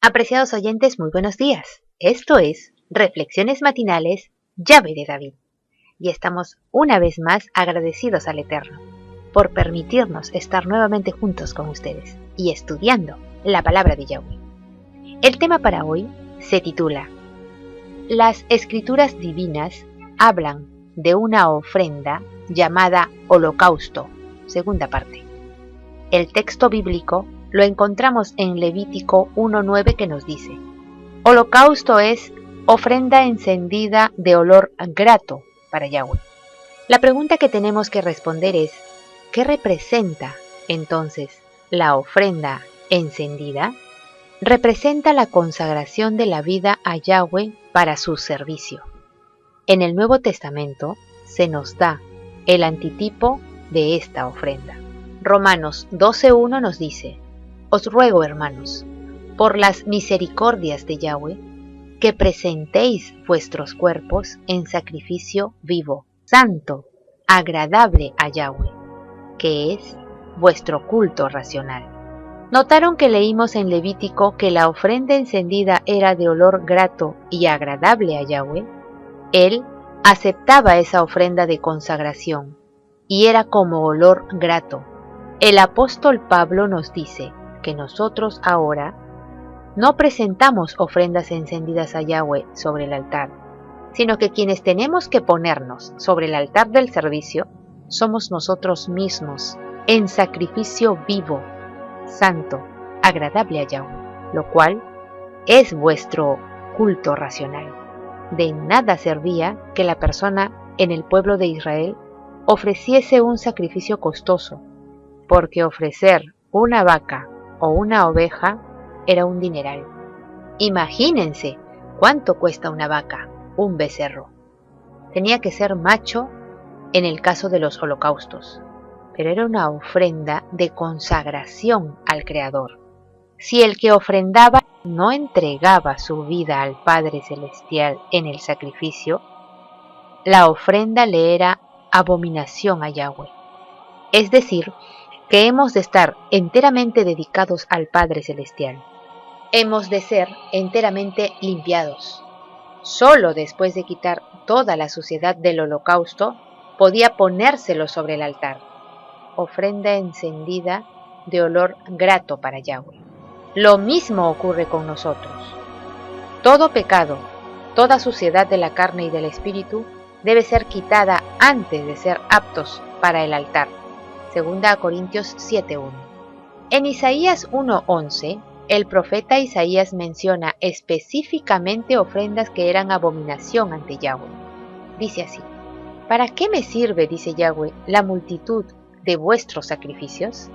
Apreciados oyentes, muy buenos días. Esto es Reflexiones Matinales, Llave de David. Y estamos una vez más agradecidos al Eterno por permitirnos estar nuevamente juntos con ustedes y estudiando la palabra de Yahweh. El tema para hoy se titula Las Escrituras Divinas hablan de una ofrenda llamada holocausto, segunda parte. El texto bíblico lo encontramos en Levítico 1:9 que nos dice: holocausto es ofrenda encendida de olor grato para Yahweh. La pregunta que tenemos que responder es: ¿qué representa entonces la ofrenda encendida? Representa la consagración de la vida a Yahweh para su servicio. En el Nuevo Testamento se nos da el antitipo de esta ofrenda. Romanos 12:1 nos dice: os ruego, hermanos, por las misericordias de Yahweh, que presentéis vuestros cuerpos en sacrificio vivo, santo, agradable a Yahweh, que es vuestro culto racional. ¿Notaron que leímos en Levítico que la ofrenda encendida era de olor grato y agradable a Yahweh? Él aceptaba esa ofrenda de consagración y era como olor grato. El apóstol Pablo nos dice que nosotros ahora no presentamos ofrendas encendidas a Yahweh sobre el altar, sino que quienes tenemos que ponernos sobre el altar del servicio somos nosotros mismos, en sacrificio vivo, santo, agradable a Yahweh, lo cual es vuestro culto racional. De nada servía que la persona en el pueblo de Israel ofreciese un sacrificio costoso, porque ofrecer una vaca o una oveja era un dineral. Imagínense cuánto cuesta una vaca, un becerro. Tenía que ser macho en el caso de los holocaustos, pero era una ofrenda de consagración al Creador. Si el que ofrendaba no entregaba su vida al Padre Celestial en el sacrificio, la ofrenda le era abominación a Yahweh. Es decir, que hemos de estar enteramente dedicados al Padre Celestial. Hemos de ser enteramente limpiados. Solo después de quitar toda la suciedad del holocausto, podía ponérselo sobre el altar. Ofrenda encendida de olor grato para Yahweh. Lo mismo ocurre con nosotros. Todo pecado, toda suciedad de la carne y del espíritu debe ser quitada antes de ser aptos para el altar. 2 Corintios 7:1. En Isaías 1:11, el profeta Isaías menciona específicamente ofrendas que eran abominación ante Yahweh. Dice así: ¿para qué me sirve, dice Yahweh, la multitud de vuestros sacrificios?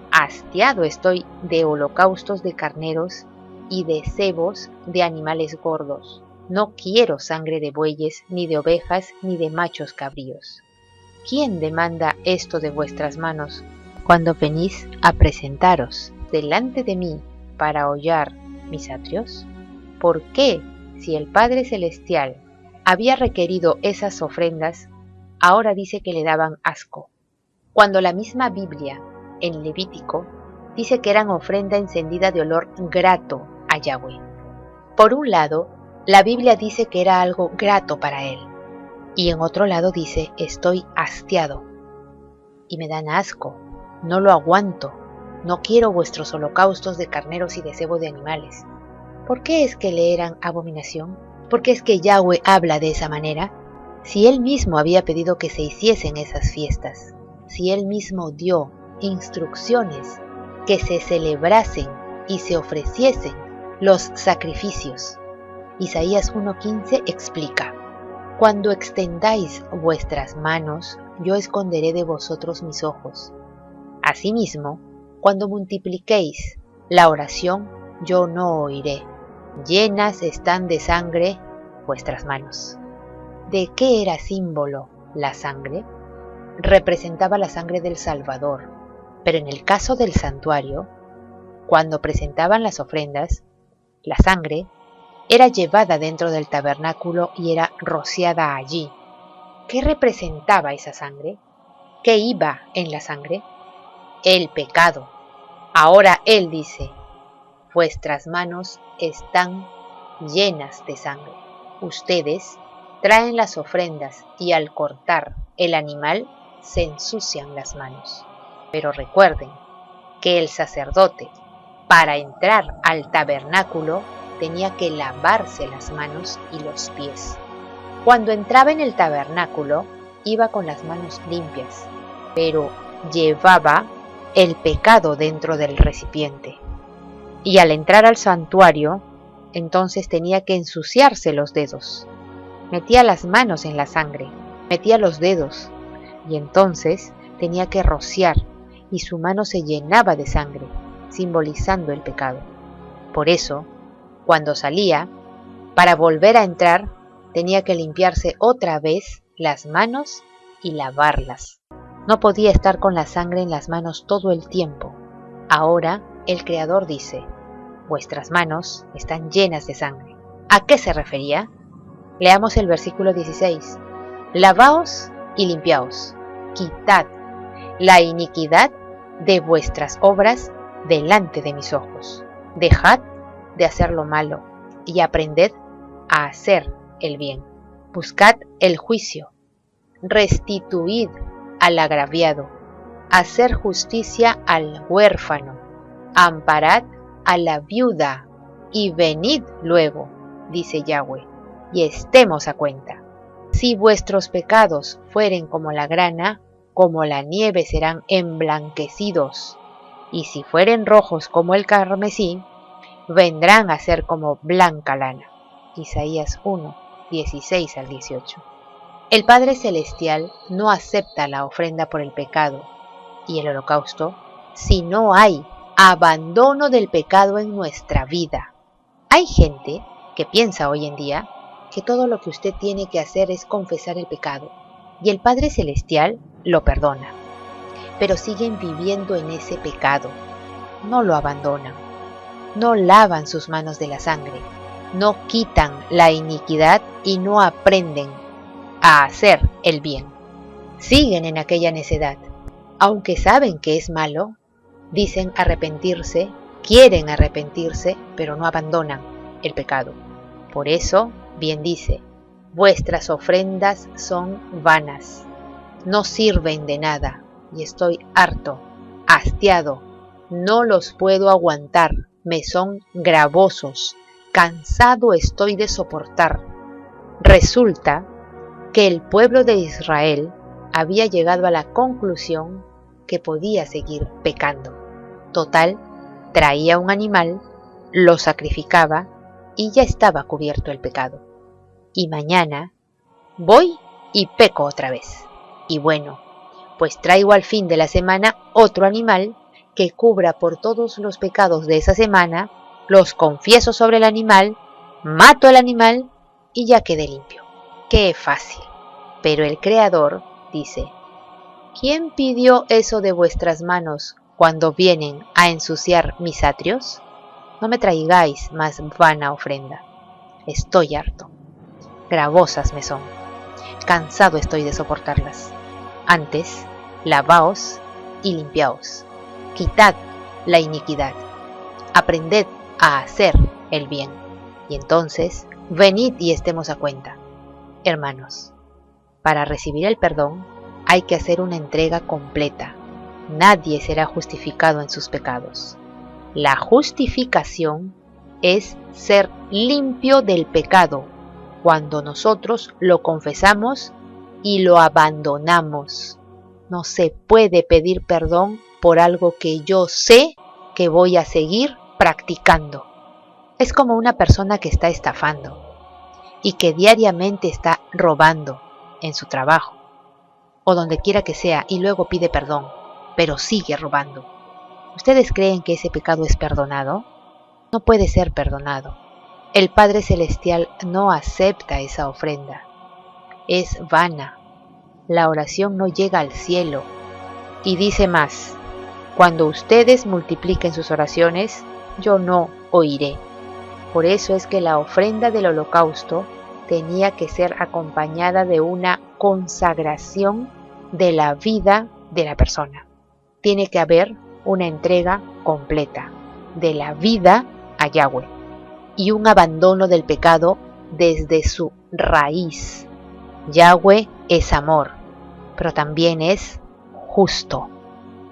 Hastiado estoy de holocaustos de carneros y de cebos de animales gordos. No quiero sangre de bueyes, ni de ovejas, ni de machos cabríos. ¿Quién demanda esto de vuestras manos cuando venís a presentaros delante de mí para hollar mis atrios? ¿Por qué, si el Padre Celestial había requerido esas ofrendas, ahora dice que le daban asco? Cuando la misma Biblia, en Levítico, dice que eran ofrenda encendida de olor grato a Yahweh. Por un lado, la Biblia dice que era algo grato para él. Y en otro lado dice: estoy hastiado y me dan asco, no lo aguanto, no quiero vuestros holocaustos de carneros y de cebo de animales. ¿Por qué es que le eran abominación? ¿Por qué es que Yahweh habla de esa manera? Si él mismo había pedido que se hiciesen esas fiestas, si él mismo dio instrucciones que se celebrasen y se ofreciesen los sacrificios. Isaías 1:15 explica: cuando extendáis vuestras manos, yo esconderé de vosotros mis ojos. Asimismo, cuando multipliquéis la oración, yo no oiré. Llenas están de sangre vuestras manos. ¿De qué era símbolo la sangre? Representaba la sangre del Salvador, pero en el caso del santuario, cuando presentaban las ofrendas, la sangre era llevada dentro del tabernáculo y era rociada allí. ¿Qué representaba esa sangre? ¿Qué iba en la sangre? El pecado. Ahora él dice: vuestras manos están llenas de sangre. Ustedes traen las ofrendas y al cortar el animal se ensucian las manos. Pero recuerden que el sacerdote, para entrar al tabernáculo, tenía que lavarse las manos y los pies. Cuando entraba en el tabernáculo, iba con las manos limpias, pero llevaba el pecado dentro del recipiente. Y al entrar al santuario, entonces tenía que ensuciarse los dedos. Metía las manos en la sangre, metía los dedos, y entonces tenía que rociar, y su mano se llenaba de sangre, simbolizando el pecado. Por eso, cuando salía, para volver a entrar, tenía que limpiarse otra vez las manos y lavarlas. No podía estar con la sangre en las manos todo el tiempo. Ahora el Creador dice: vuestras manos están llenas de sangre. ¿A qué se refería? Leamos el versículo 16. Lavaos y limpiaos, quitad la iniquidad de vuestras obras delante de mis ojos. Dejad de hacer lo malo y aprended a hacer el bien. Buscad el juicio, restituid al agraviado, hacer justicia al huérfano, amparad a la viuda y venid luego, dice Yahweh, y estemos a cuenta. Si vuestros pecados fueren como la grana, como la nieve serán emblanquecidos, y si fueren rojos como el carmesí, vendrán a ser como blanca lana. Isaías 1, 16 al 18. El Padre Celestial no acepta la ofrenda por el pecado y el holocausto si no hay abandono del pecado en nuestra vida. Hay gente que piensa hoy en día que todo lo que usted tiene que hacer es confesar el pecado y el Padre Celestial lo perdona, pero siguen viviendo en ese pecado, no lo abandonan, no lavan sus manos de la sangre, no quitan la iniquidad y no aprenden a hacer el bien. Siguen en aquella necedad. Aunque saben que es malo, dicen arrepentirse, quieren arrepentirse, pero no abandonan el pecado. Por eso, bien dice, vuestras ofrendas son vanas, no sirven de nada, y estoy harto, hastiado, no los puedo aguantar, me son gravosos, cansado estoy de soportar. Resulta que el pueblo de Israel había llegado a la conclusión que podía seguir pecando. Total, traía un animal, lo sacrificaba y ya estaba cubierto el pecado. Y mañana voy y peco otra vez. Y bueno, pues traigo al fin de la semana otro animal que cubra por todos los pecados de esa semana, los confieso sobre el animal, mato al animal y ya quedé limpio. ¡Qué fácil! Pero el Creador dice: ¿quién pidió eso de vuestras manos cuando vienen a ensuciar mis atrios? No me traigáis más vana ofrenda. Estoy harto. Gravosas me son. Cansado estoy de soportarlas. Antes, lavaos y limpiaos. Quitad la iniquidad. Aprended a hacer el bien. Y entonces, venid y estemos a cuenta. Hermanos, para recibir el perdón hay que hacer una entrega completa. Nadie será justificado en sus pecados. La justificación es ser limpio del pecado cuando nosotros lo confesamos y lo abandonamos. No se puede pedir perdón por algo que yo sé que voy a seguir practicando. Es como una persona que está estafando y que diariamente está robando en su trabajo o donde quiera que sea y luego pide perdón, pero sigue robando. ¿Ustedes creen que ese pecado es perdonado? No puede ser perdonado. El Padre Celestial no acepta esa ofrenda. Es vana. La oración no llega al cielo. Y dice más: cuando ustedes multipliquen sus oraciones, yo no oiré. Por eso es que la ofrenda del holocausto tenía que ser acompañada de una consagración de la vida de la persona. Tiene que haber una entrega completa de la vida a Yahweh y un abandono del pecado desde su raíz. Yahweh es amor, pero también es justo.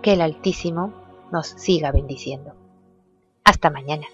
Que el Altísimo nos siga bendiciendo. Hasta mañana.